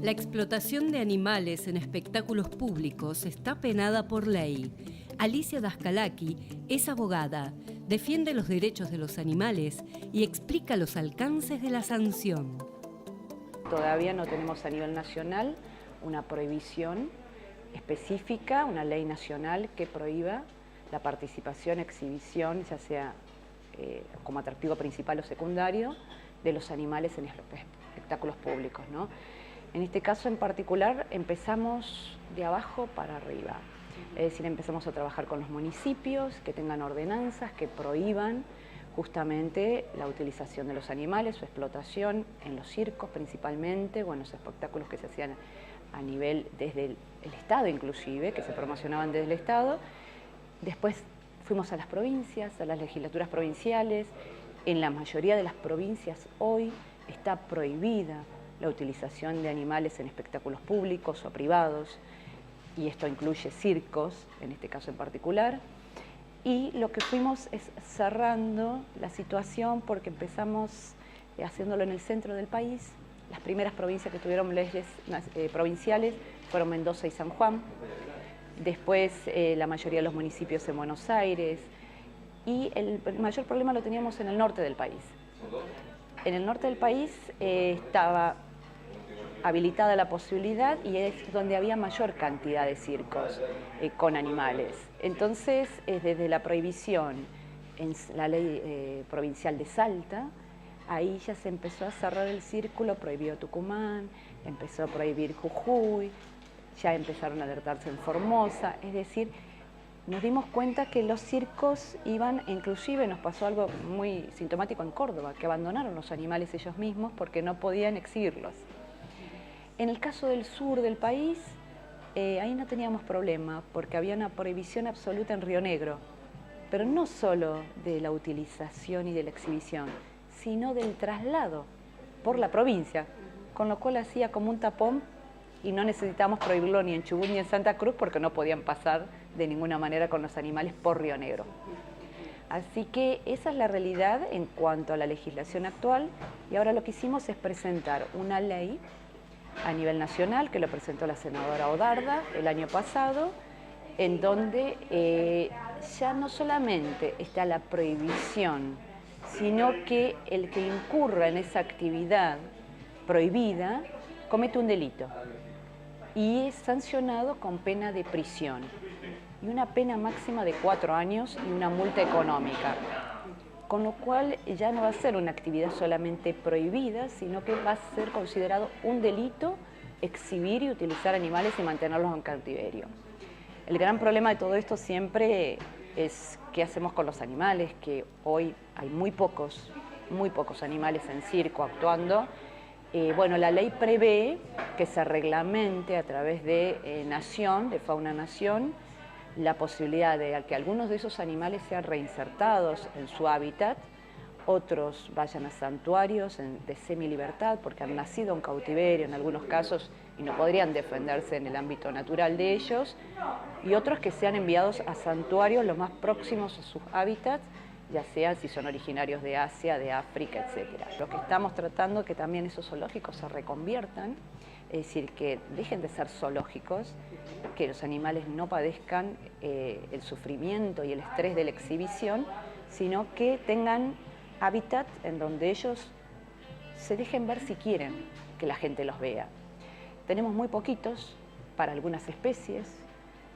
La explotación de animales en espectáculos públicos está penada por ley. Alicia Daskalaki es abogada, defiende los derechos de los animales y explica los alcances de la sanción. Todavía no tenemos a nivel nacional una prohibición específica, una ley nacional que prohíba la participación, exhibición, ya sea como atractivo principal o secundario, de los animales en espectáculos públicos, ¿no? En este caso en particular empezamos de abajo para arriba, es decir, empezamos a trabajar con los municipios que tengan ordenanzas que prohíban justamente la utilización de los animales, su explotación en los circos principalmente, o en los espectáculos que se hacían a nivel desde el Estado inclusive, que se promocionaban desde el Estado. Después fuimos a las provincias, a las legislaturas provinciales. En la mayoría de las provincias hoy está prohibida la utilización de animales en espectáculos públicos o privados, y esto incluye circos, en este caso en particular. Y lo que fuimos es cerrando la situación porque empezamos haciéndolo en el centro del país. Las primeras provincias que tuvieron leyes provinciales fueron Mendoza y San Juan. Después la mayoría de los municipios en Buenos Aires. Y el mayor problema lo teníamos en el norte del país. En el norte del país estaba habilitada la posibilidad y es donde había mayor cantidad de circos con animales. Entonces, desde la prohibición en la ley provincial de Salta, ahí ya se empezó a cerrar el círculo, prohibió Tucumán, empezó a prohibir Jujuy, ya empezaron a alertarse en Formosa, es decir, nos dimos cuenta que los circos iban, inclusive nos pasó algo muy sintomático en Córdoba, que abandonaron los animales ellos mismos porque no podían exhibirlos. En el caso del sur del país, ahí no teníamos problema porque había una prohibición absoluta en Río Negro, pero no solo de la utilización y de la exhibición, sino del traslado por la provincia, con lo cual hacía como un tapón y no necesitamos prohibirlo ni en Chubut ni en Santa Cruz porque no podían pasar de ninguna manera con los animales por Río Negro. Así que esa es la realidad en cuanto a la legislación actual, y ahora lo que hicimos es presentar una ley a nivel nacional que lo presentó la senadora Odarda el año pasado, en donde ya no solamente está la prohibición, sino que el que incurra en esa actividad prohibida comete un delito y es sancionado con pena de prisión y una pena máxima de 4 años y una multa económica. Con lo cual ya no va a ser una actividad solamente prohibida, sino que va a ser considerado un delito exhibir y utilizar animales y mantenerlos en cautiverio. El gran problema de todo esto siempre es qué hacemos con los animales, que hoy hay muy pocos animales en circo actuando. Bueno, la ley prevé que se reglamente a través de Nación, de Fauna Nación, la posibilidad de que algunos de esos animales sean reinsertados en su hábitat, otros vayan a santuarios de semilibertad porque han nacido en cautiverio en algunos casos y no podrían defenderse en el ámbito natural de ellos, y otros que sean enviados a santuarios los más próximos a sus hábitats, ya sea si son originarios de Asia, de África, etc. Lo que estamos tratando es que también esos zoológicos se reconviertan, es decir, que dejen de ser zoológicos, que los animales no padezcan el sufrimiento y el estrés de la exhibición, sino que tengan hábitat en donde ellos se dejen ver si quieren que la gente los vea. Tenemos muy poquitos para algunas especies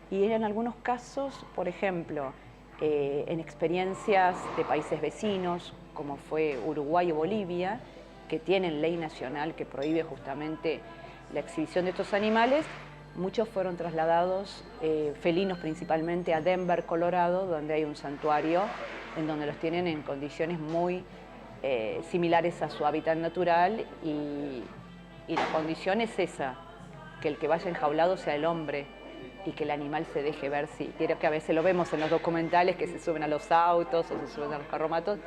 y en algunos casos, por ejemplo, en experiencias de países vecinos, como fue Uruguay o Bolivia, que tienen ley nacional que prohíbe justamente la exhibición de estos animales, muchos fueron trasladados, felinos principalmente, a Denver, Colorado, donde hay un santuario en donde los tienen en condiciones muy similares a su hábitat natural, y la condición es esa, que el que vaya enjaulado sea el hombre y que el animal se deje ver, si quiero, que a veces lo vemos en los documentales que se suben a los autos o se suben a los carromatos.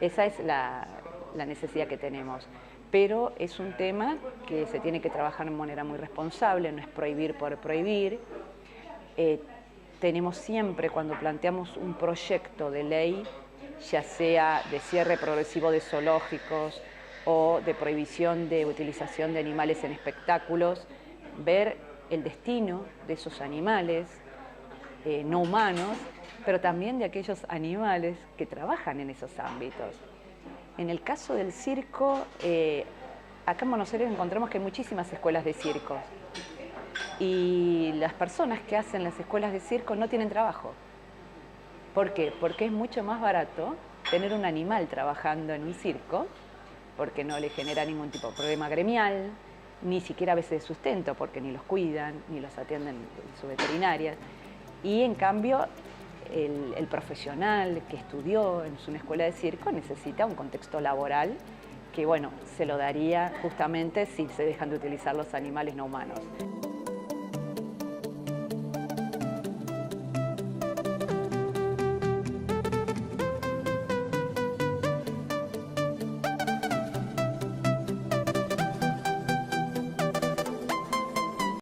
Esa es la necesidad que tenemos. Pero es un tema que se tiene que trabajar de manera muy responsable, no es prohibir por prohibir. Tenemos siempre, cuando planteamos un proyecto de ley, ya sea de cierre progresivo de zoológicos o de prohibición de utilización de animales en espectáculos, ver el destino de esos animales no humanos, pero también de aquellos animales que trabajan en esos ámbitos. En el caso del circo, acá en Buenos Aires encontramos que hay muchísimas escuelas de circo y las personas que hacen las escuelas de circo no tienen trabajo. ¿Por qué? Porque es mucho más barato tener un animal trabajando en un circo, porque no le genera ningún tipo de problema gremial, ni siquiera a veces de sustento, porque ni los cuidan, ni los atienden en su veterinaria. Y en cambio, el profesional que estudió en una escuela de circo necesita un contexto laboral que, bueno, se lo daría justamente si se dejan de utilizar los animales no humanos.